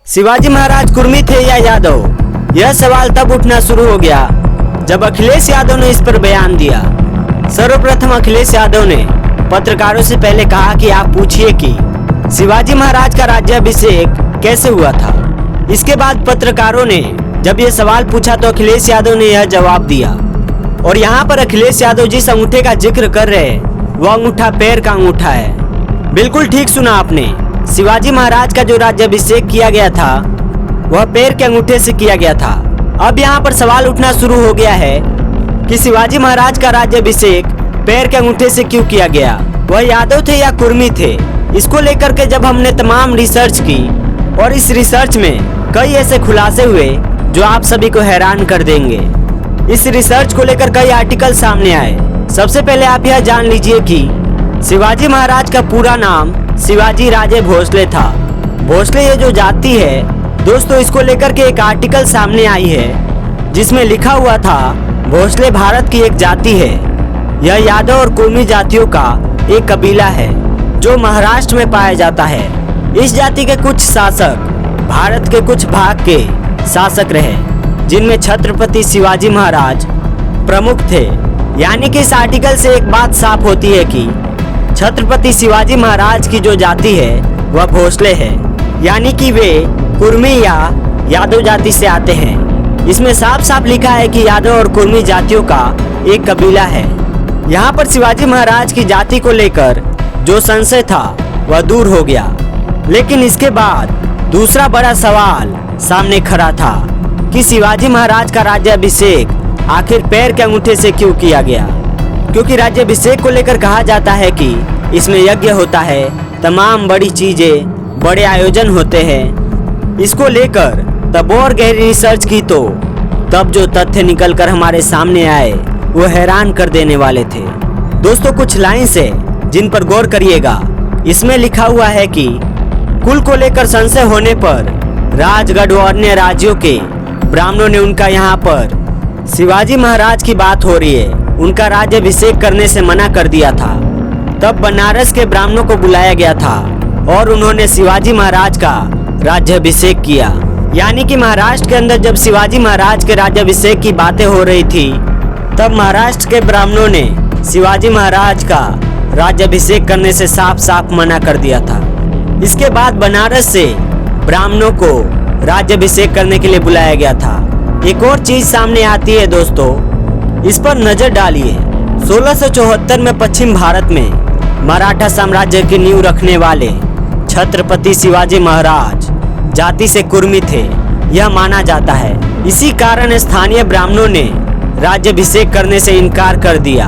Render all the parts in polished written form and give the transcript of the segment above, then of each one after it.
शिवाजी महाराज कुर्मी थे या यादव? यह सवाल तब उठना शुरू हो गया जब अखिलेश यादव ने इस पर बयान दिया। सर्वप्रथम अखिलेश यादव ने पत्रकारों से पहले कहा कि आप पूछिए कि शिवाजी महाराज का राज्याभिषेक कैसे हुआ था। इसके बाद पत्रकारों ने जब यह सवाल पूछा तो अखिलेश यादव ने यह जवाब दिया। और यहाँ पर अखिलेश यादव जिस अंगूठे का जिक्र कर रहे हैं वह अंगूठा पैर का अंगूठा है। बिल्कुल ठीक सुना आपने। शिवाजी महाराज का जो राज्याभिषेक किया गया था वह पैर के अंगूठे से किया गया था। अब यहाँ पर सवाल उठना शुरू हो गया है कि शिवाजी महाराज का राज्याभिषेक पैर के अंगूठे से क्यों किया गया, वह यादव थे या कुर्मी थे। इसको लेकर के जब हमने तमाम रिसर्च की और इस रिसर्च में कई ऐसे खुलासे हुए जो आप सभी को हैरान कर देंगे। इस रिसर्च को लेकर कई आर्टिकल सामने आए। सबसे पहले आप यह जान लीजिए कि शिवाजी महाराज का पूरा नाम शिवाजी राजे भोसले था। भोसले ये जो जाति है दोस्तों, इसको लेकर के एक आर्टिकल सामने आई है जिसमें लिखा हुआ था भोसले भारत की एक जाति है। यह यादव और कुर्मी जातियों का एक कबीला है जो महाराष्ट्र में पाया जाता है। इस जाति के कुछ शासक भारत के कुछ भाग के शासक रहे जिनमें छत्रपति शिवाजी महाराज प्रमुख थे। यानी कि इस आर्टिकल से एक बात साफ होती है कि छत्रपति शिवाजी महाराज की जो जाति है वह भोसले है, यानी कि वे कुर्मी या यादव जाति से आते हैं। इसमें साफ साफ लिखा है कि यादव और कुर्मी जातियों का एक कबीला है। यहाँ पर शिवाजी महाराज की जाति को लेकर जो संशय था वह दूर हो गया। लेकिन इसके बाद दूसरा बड़ा सवाल सामने खड़ा था कि शिवाजी महाराज का राज्याभिषेक आखिर पैर के अंगूठे से क्यों किया गया। क्योंकि राज्याभिषेक को लेकर कहा जाता है कि इसमें यज्ञ होता है, तमाम बड़ी चीजें, बड़े आयोजन होते हैं। इसको लेकर तब और गहरी रिसर्च की तो तब जो तथ्य निकलकर हमारे सामने आए वो हैरान कर देने वाले थे। दोस्तों कुछ लाइन्स है जिन पर गौर करिएगा। इसमें लिखा हुआ है कि कुल को लेकर संशय होने पर राजगढ़ और अन्य राज्यों के ब्राह्मणों ने उनका यहाँ पर शिवाजी महाराज की बात हो रही है उनका राज्याभिषेक करने से मना कर दिया था। तब बनारस के ब्राह्मणों को बुलाया गया था और उन्होंने शिवाजी महाराज का राज्याभिषेक किया। यानी कि महाराष्ट्र के अंदर जब शिवाजी महाराज के राज्याभिषेक की बातें हो रही थी तब महाराष्ट्र के ब्राह्मणों ने शिवाजी महाराज का राज्याभिषेक करने से साफ साफ मना कर दिया था। इसके बाद बनारस से ब्राह्मणों को राज्याभिषेक करने के लिए बुलाया गया था। एक और चीज सामने आती है दोस्तों, इस पर नजर डालिए। 1674 में पश्चिम भारत में मराठा साम्राज्य की नींव रखने वाले छत्रपति शिवाजी महाराज जाति से कुर्मी थे, यह माना जाता है। इसी कारण स्थानीय ब्राह्मणों ने राज्याभिषेक करने से इनकार कर दिया।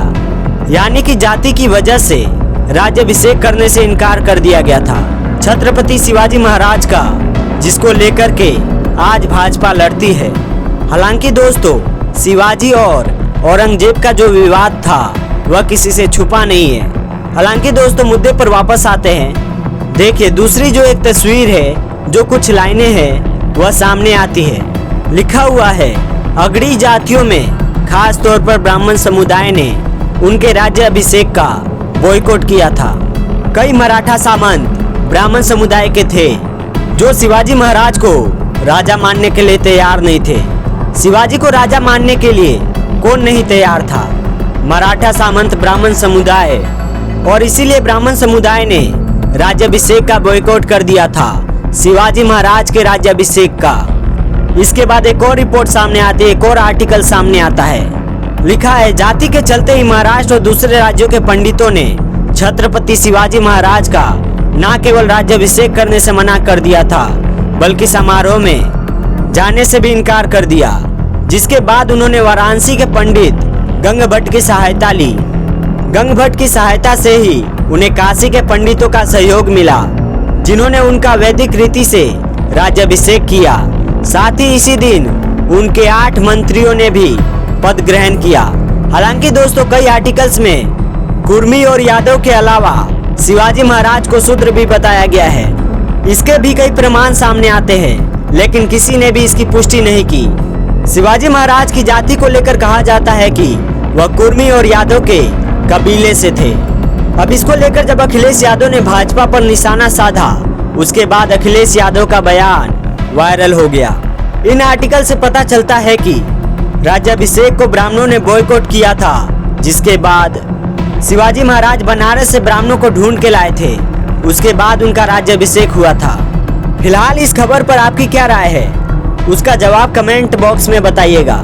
यानी कि जाति की वजह से राज्याभिषेक करने से इनकार कर दिया गया था छत्रपति शिवाजी महाराज का, जिसको लेकर के आज भाजपा लड़ती है। हालांकि दोस्तों शिवाजी और औरंगजेब का जो विवाद था वह किसी से छुपा नहीं है। हालांकि दोस्तों मुद्दे पर वापस आते हैं। देखिए दूसरी जो एक तस्वीर है, जो कुछ लाइनें हैं वह सामने आती है। लिखा हुआ है अगड़ी जातियों में खास तौर पर ब्राह्मण समुदाय ने उनके राज्याभिषेक का बॉयकॉट किया था। कई मराठा सामंत ब्राह्मण समुदाय के थे जो शिवाजी महाराज को राजा मानने के लिए तैयार नहीं थे। शिवाजी को राजा मानने के लिए कौन नहीं तैयार था? मराठा सामंत ब्राह्मण समुदाय। और इसीलिए ब्राह्मण समुदाय ने राज्याभिषेक का बॉयकॉट कर दिया था, शिवाजी महाराज के राज्याभिषेक का। इसके बाद एक और रिपोर्ट सामने आती है, एक और आर्टिकल सामने आता है। लिखा है जाति के चलते ही महाराष्ट्र और दूसरे राज्यों के पंडितों ने छत्रपति शिवाजी महाराज का न केवल राज्याभिषेक करने से मना कर दिया था बल्कि समारोह में जाने से भी इनकार कर दिया। जिसके बाद उन्होंने वाराणसी के पंडित गंग भट्ट की सहायता ली। गंग भट्ट की सहायता से ही उन्हें काशी के पंडितों का सहयोग मिला जिन्होंने उनका वैदिक रीति से राज्याभिषेक किया। साथ ही इसी दिन उनके 8 मंत्रियों ने भी पद ग्रहण किया। हालांकि दोस्तों कई आर्टिकल्स में कुर्मी और यादव के अलावा शिवाजी महाराज को शूद्र भी बताया गया है। इसके भी कई प्रमाण सामने आते हैं लेकिन किसी ने भी इसकी पुष्टि नहीं की। शिवाजी महाराज की जाति को लेकर कहा जाता है कि वह कुर्मी और यादव के कबीले से थे। अब इसको लेकर जब अखिलेश यादव ने भाजपा पर निशाना साधा उसके बाद अखिलेश यादव का बयान वायरल हो गया। इन आर्टिकल से पता चलता है कि राज्याभिषेक को ब्राह्मणों ने बॉयकॉट किया था, जिसके बाद शिवाजी महाराज बनारस से ब्राह्मणों को ढूंढ के लाए थे। उसके बाद उनका राज्याभिषेक हुआ था। फिलहाल इस खबर पर आपकी क्या राय है, उसका जवाब कमेंट बॉक्स में बताइएगा।